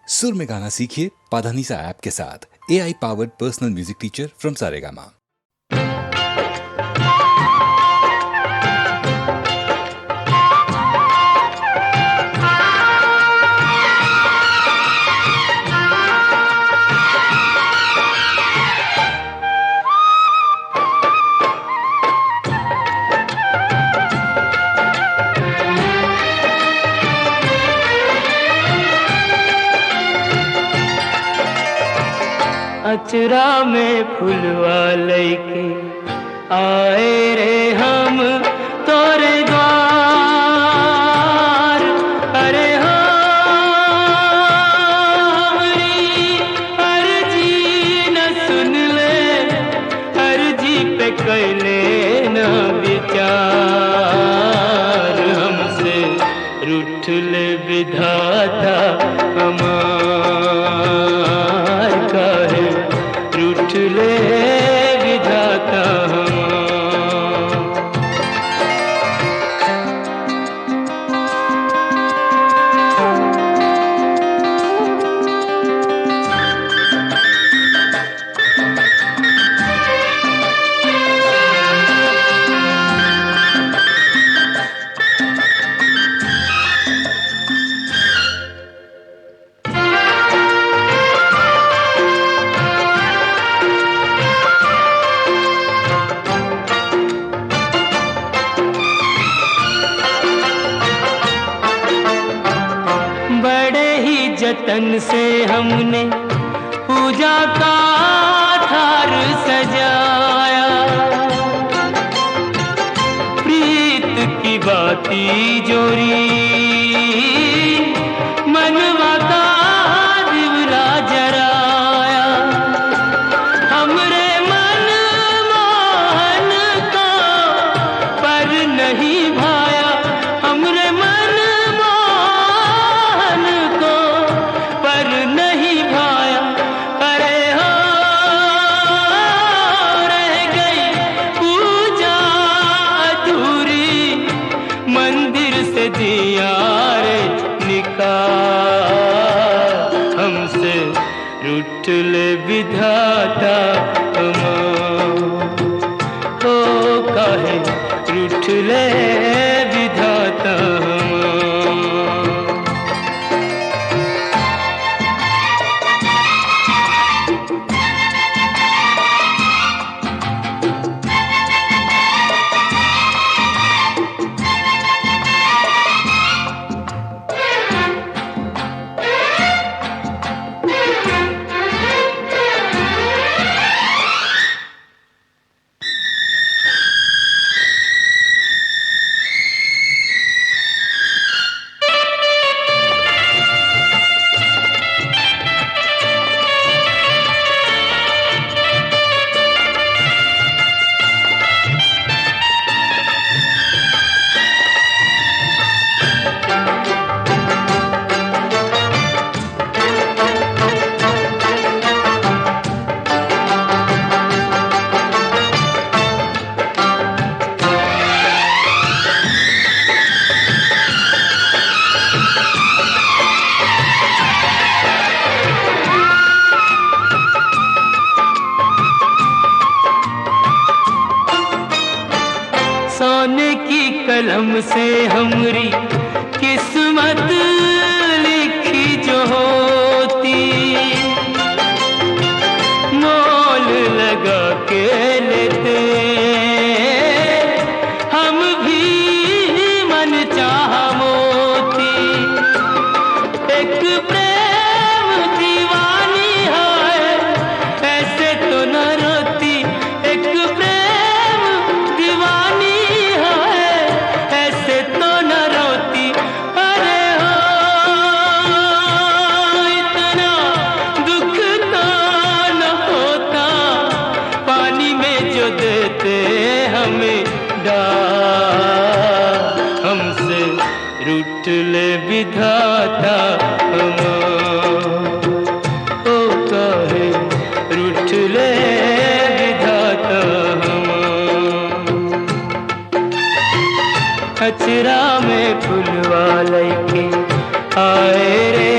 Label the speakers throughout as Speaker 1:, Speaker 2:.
Speaker 1: सुर में गाना सीखिए पाधानीसा ऐप के साथ। AI powered personal music teacher from Saregama.
Speaker 2: अचरा में फुलवा लैके आए रे हम तोरे द्वार। अरे हमारी अर्जी न सुन ले, अर्जी पे कैले न विचार। हमसे रूठ ले विधाता हमार, काहे रूठ ले विधाता हमार। जतन से हमने पूजा का थार सजाया, प्रीत की बाती जोरी मनवा का दिवला जराया। हमरे मन मोहन को पर नहीं भाया, हमरे मन मोहन को पर नहीं भाया। अरे हो रह गई पूजा अधूरी, मंदिर से दिया रे निकाल। हमसे रूठ ले विधाता हमार, हो काहे रूठ ले विधाता हमार। सोने की कलम से हमरी किस्मत लिखी जो होती, मोल लगा के लेते हम भी मन चाह मोती। एक प्रेम दीवानी है ऐसे तो न रोती, एक प्रेम दीवानी ऐसे तो न रोती। अरे हो इतना दुख तो न होता, पानी में जो देते हमें डाल। हमसे रूठ ले विधाता हमार, ओ काहे रूठ ले विधाता हमार। अचरा में फुलवा लैके आए रे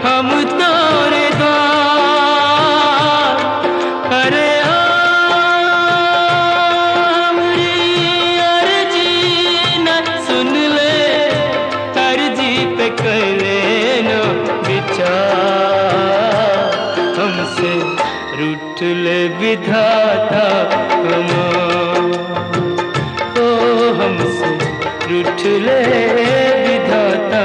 Speaker 2: हम तो ले विधाता ओ हमसे रूठ ले विधाता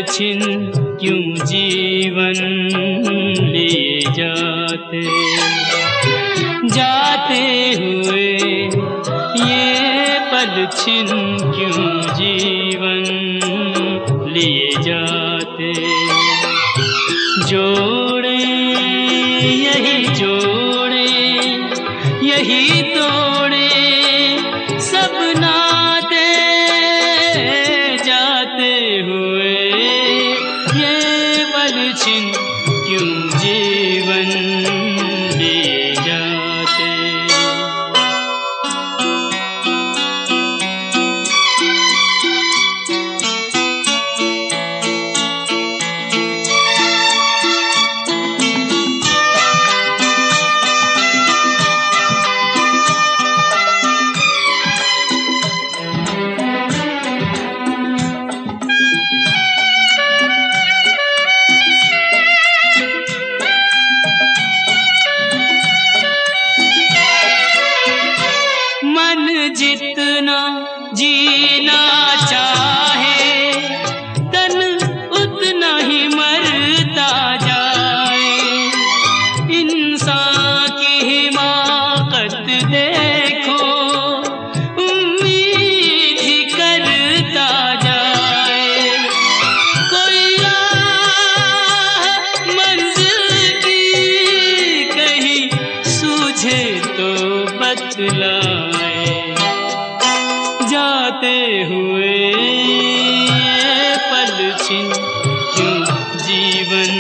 Speaker 2: छिन क्यों जीवन लिए जाते जाते हुए ये पल छिन क्यों जीवन लिए जाते जोड़े यही तोड़े सब नाते जाते हुए ये पल छिन क्यों जीवन लिए जाते। जितना जीना चाहे तन उतना ही मरता जाए, इंसान की हिमाकत देखो उम्मीद ही करता जाए। कोई राह मंजिल की कहीं सूझे तो बतलाए जाते हुए ये पल छिन क्यों जीवन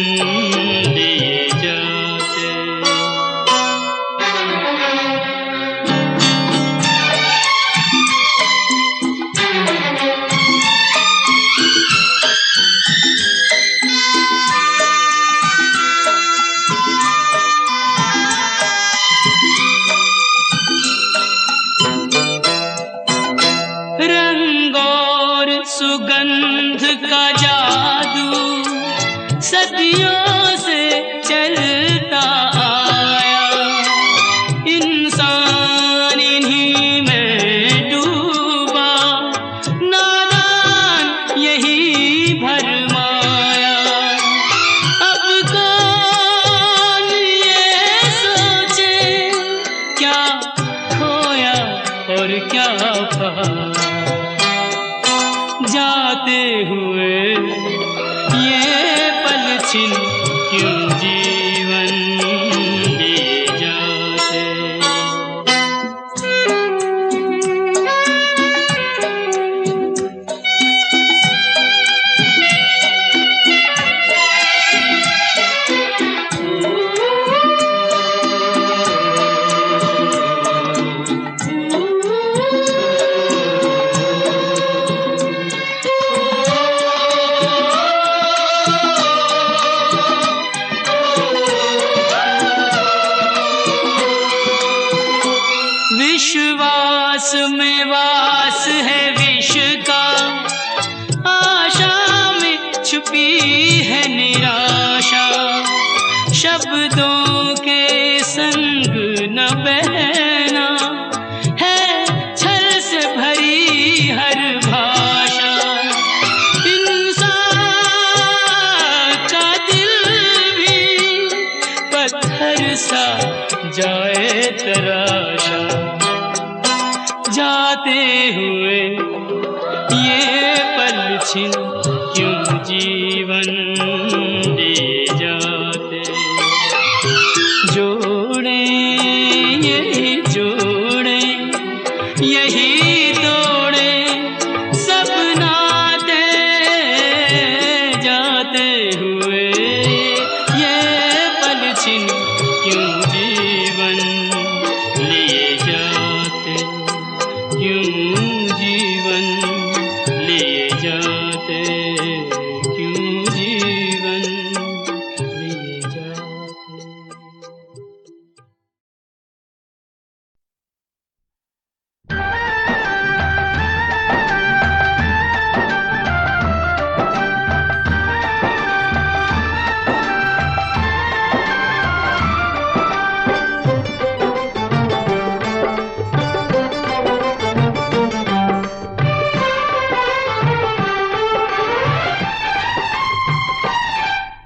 Speaker 2: लिए जाते। और क्या पाया। जाते हुए ये पल छिन क्यों जीवन लिए जाते। विश्वास में वास है विष का, आशा में छुपी है निराशा। शब्दों के संग न बहना है छल से भरी हर भाषा। इंसान का दिल भी पत्थर सा जाए तराशा। जाते हुए ये पल छिन क्यों जीवन लिए जाते। जोड़े यही जोड़े यही तोड़े सब नाते। जाते हुए ये पल छिन क्यों जीवन लिए जाते। क्यों जीवन लिए जाते। क्यों जीवन लिए जाते।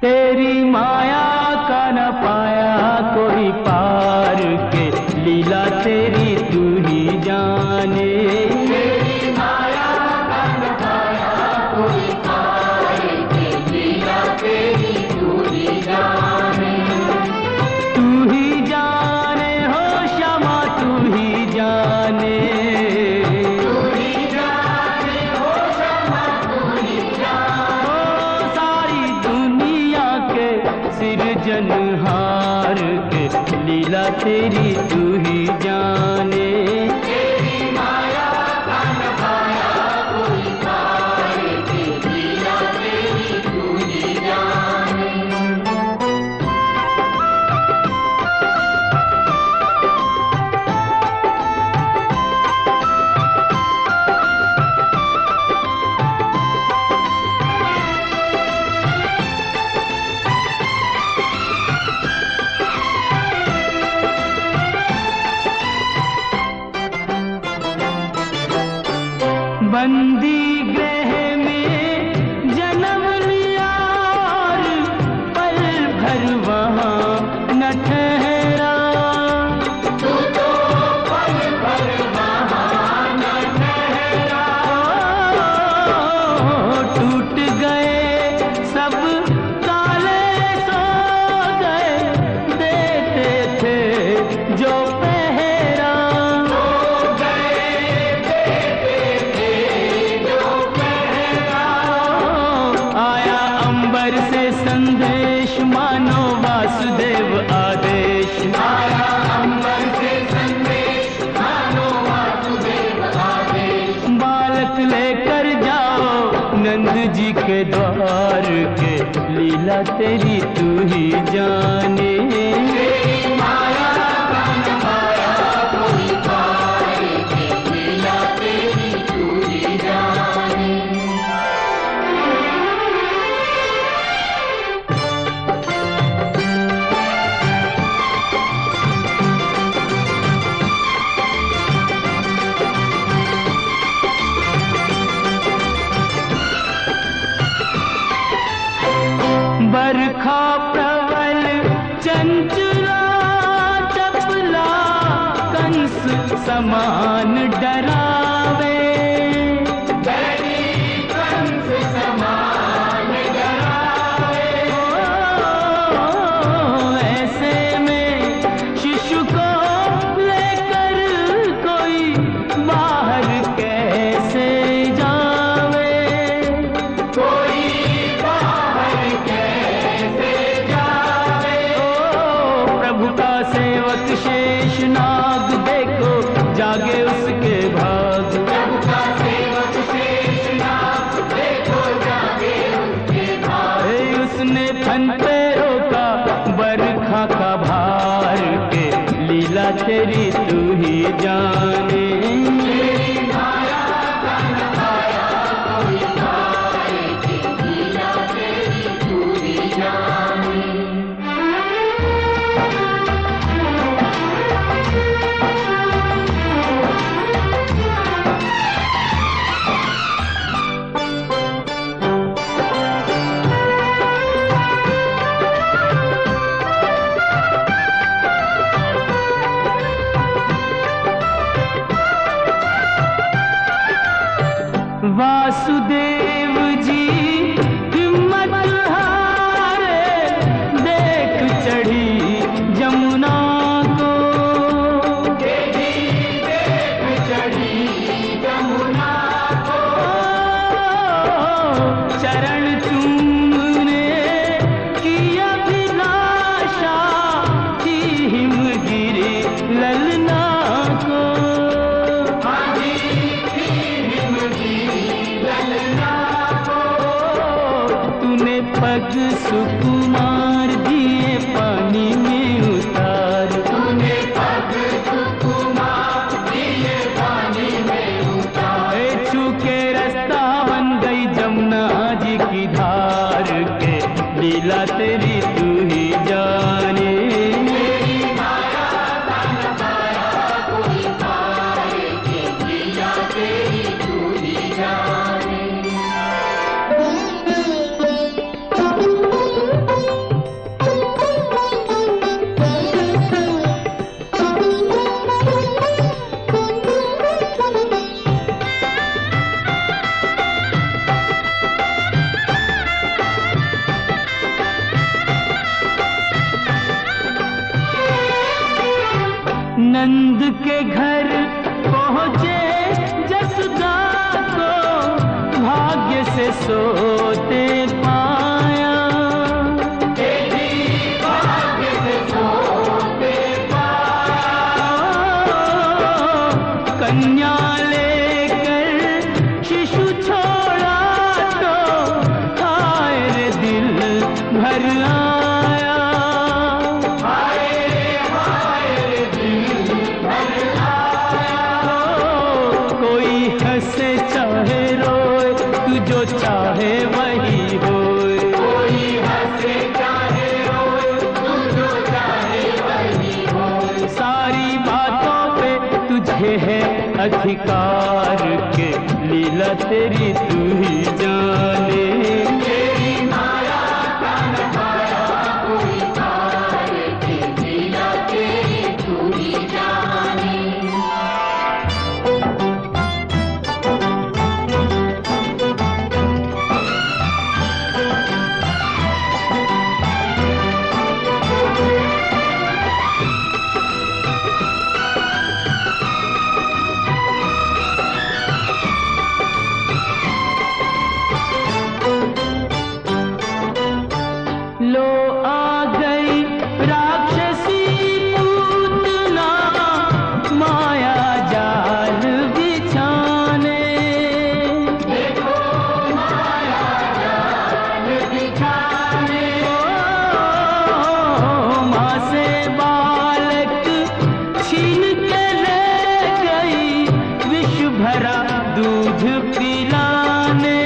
Speaker 2: तेरी माया का न पाया कोई पार के, लीला तेरी तू ही जाने। तेरी माया का न पाया कोई पार के, लीला तेरी तू ही जाने। तू ही जाने हो श्यामा तू ही जाने। तू ही जाने हो श्यामा तू ही जाने। ओ सारी दुनिया के सिरजनहार के, लीला तेरी तू ही जाने। तेरी माया का न पाया कोई पार के, लीला तेरी तू ही जाने। बंदी गृह में जन्म लिया और पल भर वहाँ न ठहरा। तू तो पल भर वहाँ न ठहरा। टूट गए सब ताले सौदे देते थे जो पहरा। आया अंबर से संदेश मानो वासुदेव आदेश। आया अंबर से संदेश मानो वासुदेव आदेश। बालक लेकर जाओ नंद जी के द्वार के, लीला तेरी तू ही जाने। तेरी माया का न पाया कोई पार के, लीला तेरी तू ही जाने। बरखा प्रबल चंचला समान डरावे, कंस समान डरावे। ऐसे में शिशु को लेकर कोई बाहर कैसे जावे, कोई बाहर कैसे जावे। ओ प्रभु का सेवक शेषनाग देखो जागे उसके भाग, प्रभु का सेवक शेषनाग देखो जागे उसके भाग। उसने फन पे रोका बरखा का भार के, लीला तेरी तू ही जाने। तेरी माया का न पाया कोई पाए के, लीला तेरी तू ही जाने। वासुदेव जी हिम्मत हारे, देख चढ़ी जमुना को, देख चढ़ी जमुना को। चरण चूमने की अभिलाषा थी हिमगिरी ललना को। पग सुकुमार दिए पानी में उतार, तूने पग सुकुमार दिए पानी में उतार। छूके रास्ता बन गई जमुना जी की धार के, लीला तेरी तू ही जाने। तेरी माया का न पाया कोई पाए के, लीला तेरी तू ही जाने। नंद के घर पहुँचे जसोदा को, भाग्य से सोते पाया, भाग्य से सोते पाया। कन्या लेकर शिशु छोड़ा तो हाय रे दिल भर आया, हंसे चाहे रोए तू जो चाहे वही होए। कोई हंसे चाहे रोए तू जो चाहे वही होए। सारी बातों पे तुझे है अधिकार के, लीला तेरी तू ही जाने। तेरी माया का न पाया कोई पाए के, लीला तेरी तू ही जाने। लो आ गई राक्षसी पूतना, माया जाल बिछाने। देखो माया जाल बिछाने। माँ से बालक छीन के ले गई, विष भरा दूध पिलाने।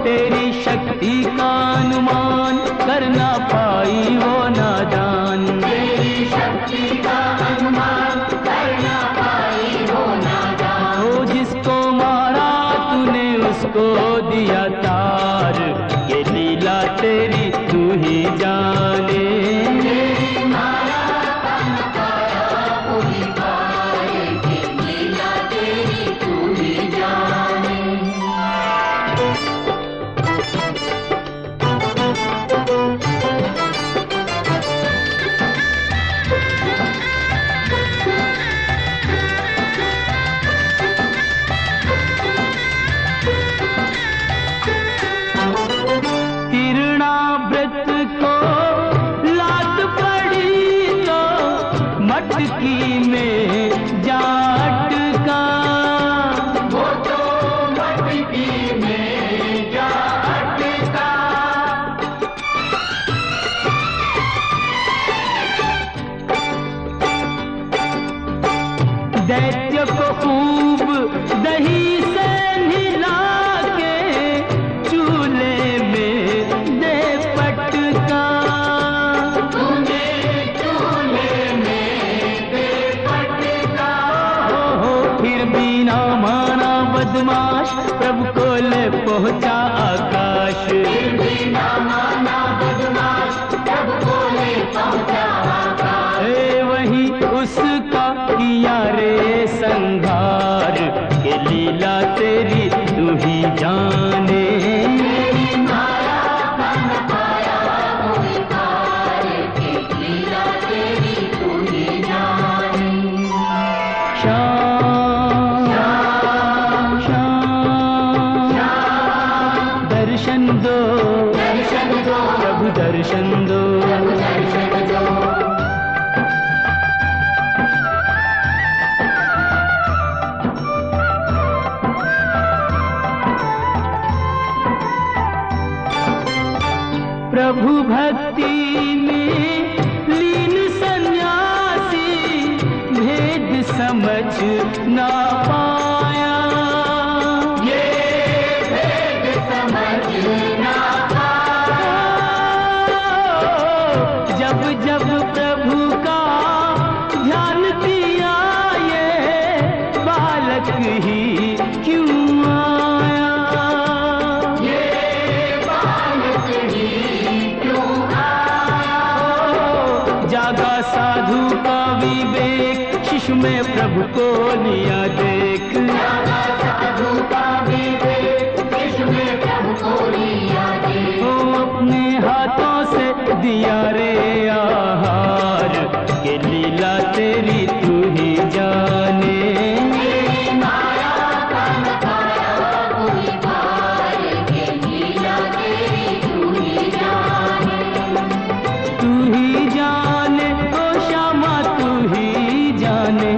Speaker 2: तेरी शक्ति का अनुमान कर ना पाई वो नादान, तेरी शक्ति का अनुमान कर ना पाई वो नादान। वो जिसको मारा तूने उसको दिया तार, ये लीला तेरी तू ही जान। जाने। मटकी में जाट का वो तो मटकी में जाट का। दैत्य को खूब दही से हिला के चूल्हे में दे पटका। बदमाश प्रभु को ले पहुंचा आकाश। बिना माना बदमाश प्रभु को ले पहुंचा आकाश। वही उसका किया रे संहार के लीला तेरी तू ही जाने। दर्शन दो प्रभु दर्शन दो। प्रभु भक्ति में लीन सन्यासी भेद समझ ना पाया। जब जब प्रभु का ध्यान किया ये बालक ही क्यों आया। ये बालक ही क्यों आया। जागा साधु का विवेक शिशु में प्रभु को लिया देख। जागा साधु का विवेक शिशु में प्रभु को लिया देख। अपने हाथों से दिया रे आहार के लीला तेरी तू ही जाने। माया का नखाया कोई भार के लीला तेरी तू ही जाने। तू ही जाने ओ श्यामा तू ही जाने।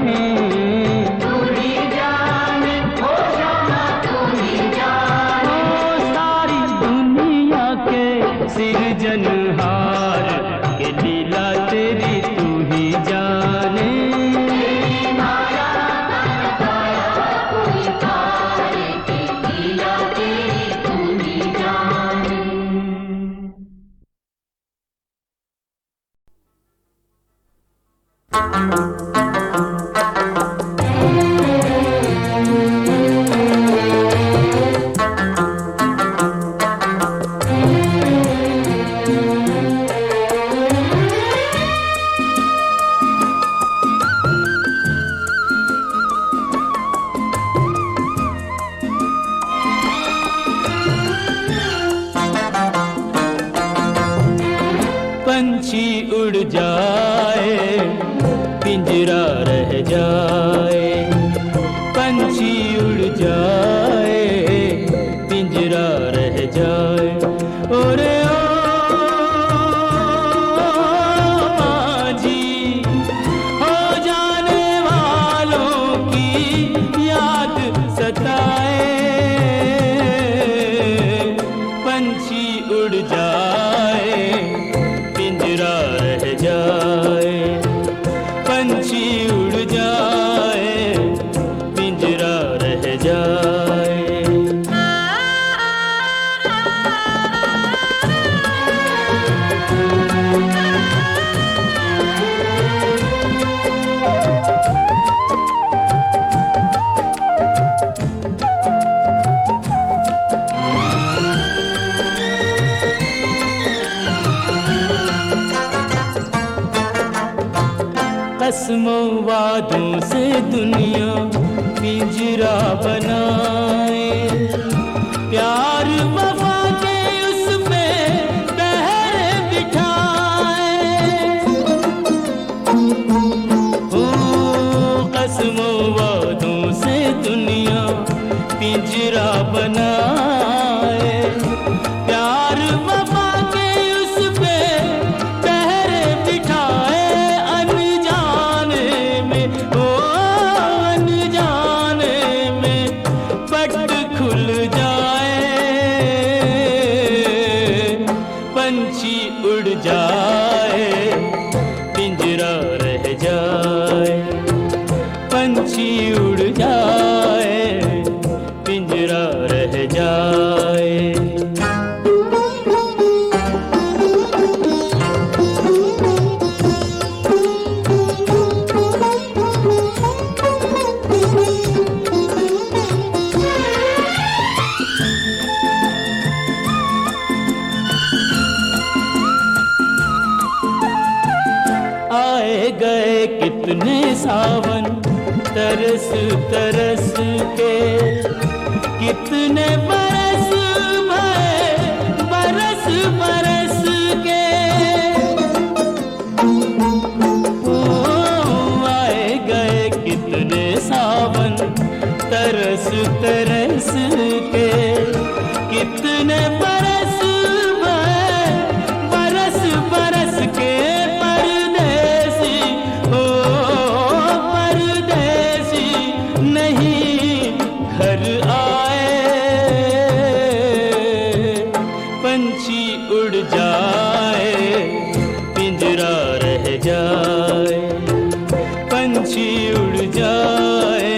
Speaker 2: तू ही जाने ओ श्यामा तू ही जाने। ओ सारी दुनिया के सिरजनहार के लीला तेरी तू ही जाने। माया का नखाया कोई भार के लीला तेरी तू ही जाने। पंछी उड़ जाए पिंजरा रह जाए। पंछी उड़ जाए पिंजरा रह जाए। ओरे ओ माझी हो जाने वालों की याद सताए। पंछी उड़ जाए पिंजरा रह जाए। पंछी उड़ जाए पिंजरा रह जाए। कसमों वादों से दुनिया पिंजरा बनाए, प्यार वफा के उस पे पहरे बिठाए। ओ कसमों वादों से दुनिया पिंजरा बनाए, प्यार वफा के उस पे पहरे बिठाए। अनजाने में ओ अनजाने में पट खुल जाए, पंछी उड़ जाए पिंजरा रह जाए, पंछी उड़ जाए पिंजरा रह जाए। आए गए कितने सावन तरस तरस के, कितने बरस भरे बरस बरस के। ओ आए गए कितने सावन तरस तरस के, कितने बरस भरे बरस बरस के। परदेसी हो परदेसी नहीं घर आए, पंछी उड़ जाए पिंजरा रह जाए, पंछी उड़ जाए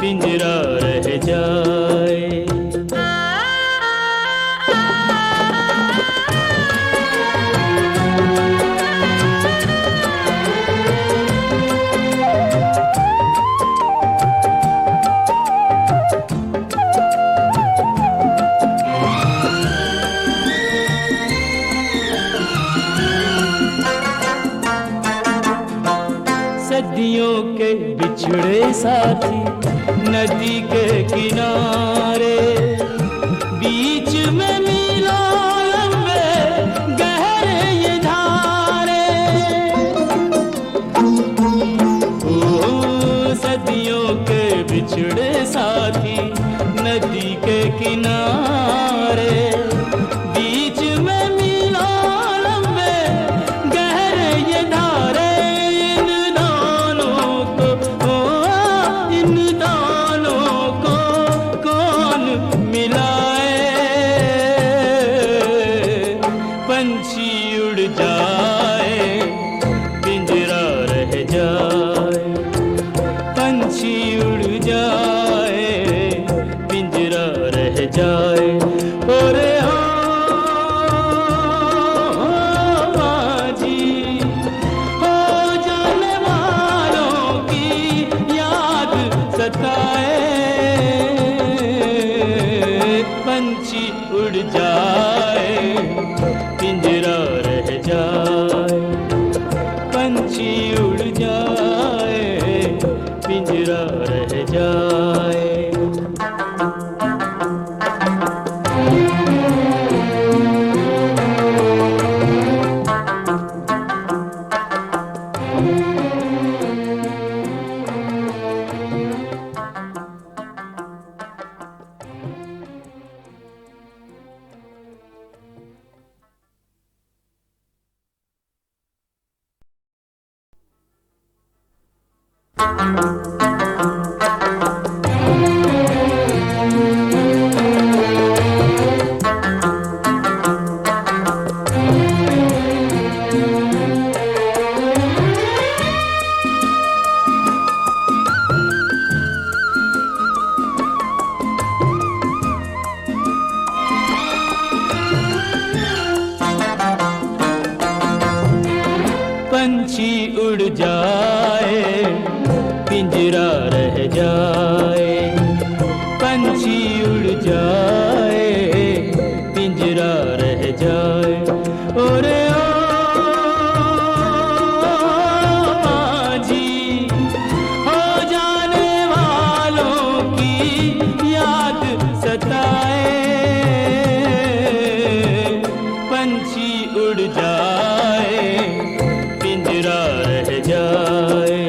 Speaker 2: पिंजरा रह जाए। सदियों के बिछड़े साथी नदी के किनारे, बीच में मीलों लंबे गहरे ये धारे। ओ सदियों के बिछड़े साथी नदी के किनारे, बीच में मीलों लंबे गहरे ये धारे। इन दोनों को कौन मिलाए, पंछी उड़ जाए पिंजरा रह जाए, पंछी उड़ जाए पिंजरा रह जाए। ओरे हो माझी हो जाने वालों की याद सताए, पंछी उड़ जाए पिंजरा रह जाए, पंछी उड़ जाए पिंजरा रह जाए। पंछी उड़ जाए पिंजरा रह जाए, पंछी उड़ जाए पिंजरा रह जाए। ओरे ओ जाए, पिंजरा रह जाए,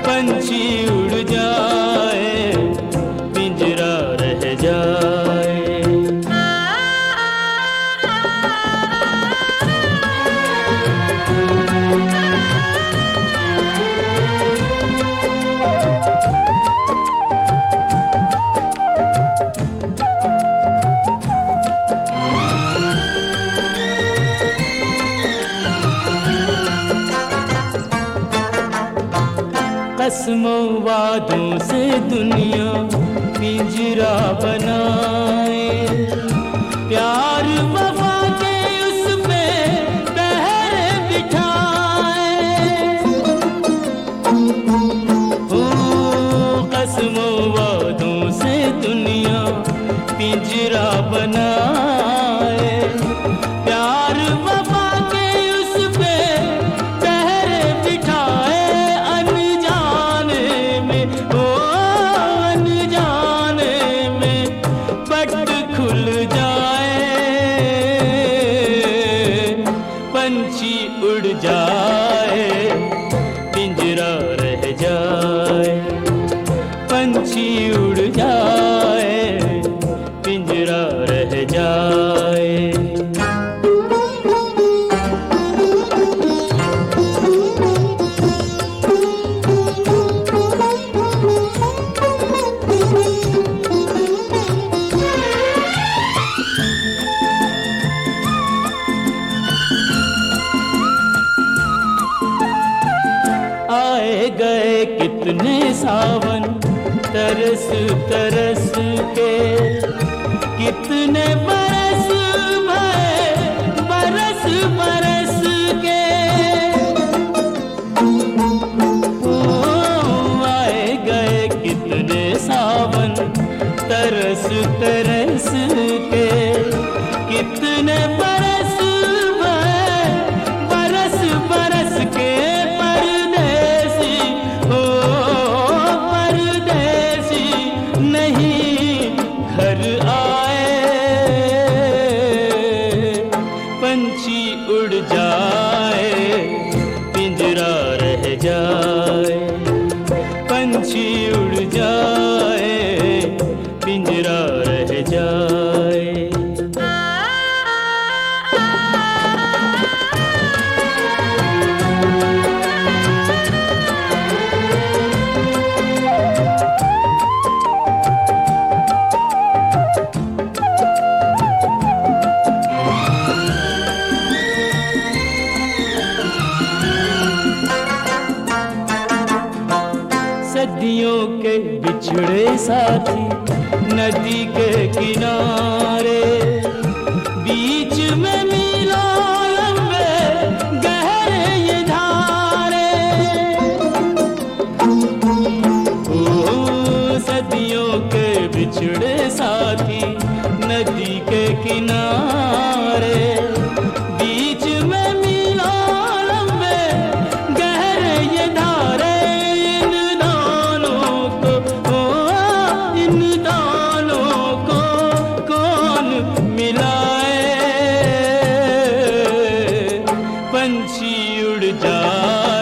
Speaker 2: पंछी उड़ जाए, पिंजरा रह जाए। कसमों वादों से दुनिया पिंजरा बनाए, प्यार वफा के उस पे पहरे बिठाए। ओ कसमों वादों से दुनिया पिंजरा बनाए, प्यार वफा के उस पे पहरे बिठाए। पंछी उड़ जाए, पिंजरा रह जाए, पंछी उड़ जाए, पिंजरा रह जाए। आए गए कितने सावन तरस तरस के, कितने बरस भये बरस बरस के। ओ आए गए कितने सावन तरस तरस के, कितने बरस भये बरस बरस के। पंछी उड़ जाए, पिंजरा रह जाए, पंछी उड़ जाए, पिंजरा रह जाए। सदियों के बिछड़े साथी नदी के किनारे, बीच में मीलों लंबे गहरे ये धारे। ओ सदियों के बिछड़े साथी नदी के किनारे, बीच में मीलों लंबे गहरे ये धारे। पंछी उड़ जाए,